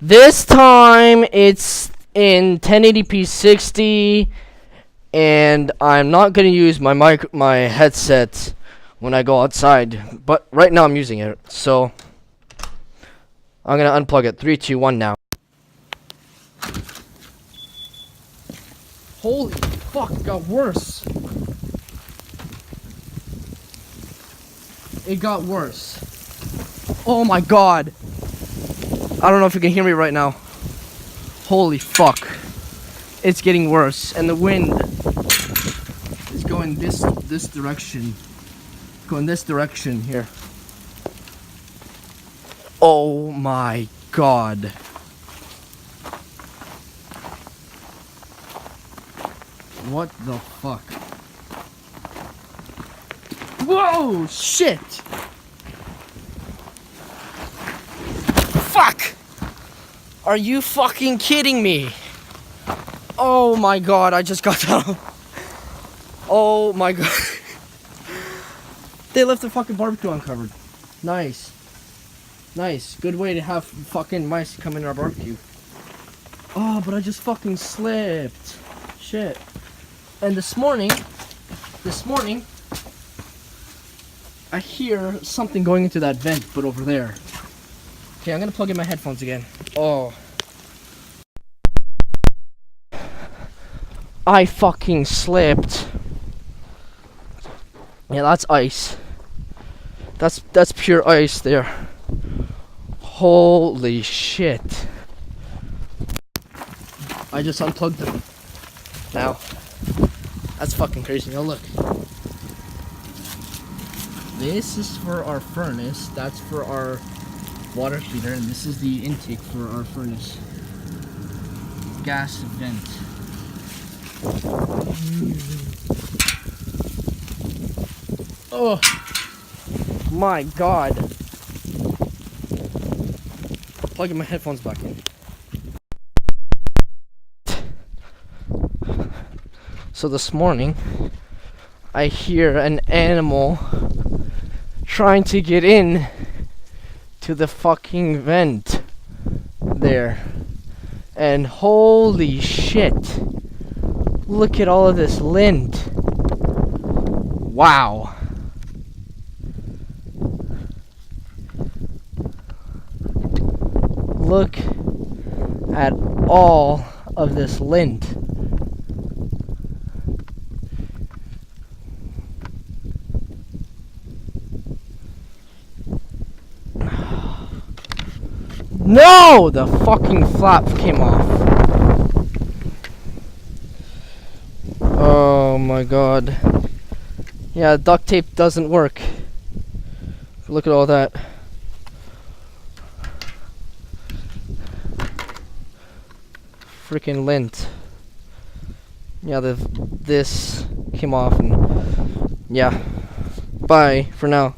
This time it's in 1080p 60, and I'm not gonna use my headset when I go outside. But right now I'm using it, so I'm gonna unplug it. 3, 2, 1 now. Holy fuck! It got worse. It got worse. Oh my god. I don't know if you can hear me right now. Holy fuck. It's getting worse, and the wind is going this direction. Going this direction here. Oh my god. What the fuck? Whoa, shit. Fuck! Are you fucking kidding me? Oh my god, I just got down. Oh my god. They left the fucking barbecue uncovered. Nice. Nice. Good way to have fucking mice come in our barbecue. Oh, but I just fucking slipped. Shit. And this morning, I hear something going into that vent, but over there. Okay, I'm gonna plug in my headphones again. Oh. I fucking slipped. Yeah, that's ice. That's pure ice there. Holy shit. I just unplugged them. Now. That's fucking crazy. Now look. This is for our furnace. That's for our water heater, and this is the intake for our furnace. Gas vent. Oh my god. Plugging my headphones back in. So this morning, I hear an animal trying to get in to the fucking vent there. And holy shit. Look at all of this lint. Wow. Look at all of this lint. No! The fucking flap came off. Oh my god. Yeah, duct tape doesn't work. Look at all that. Freaking lint. Yeah, this came off, and yeah. Bye for now.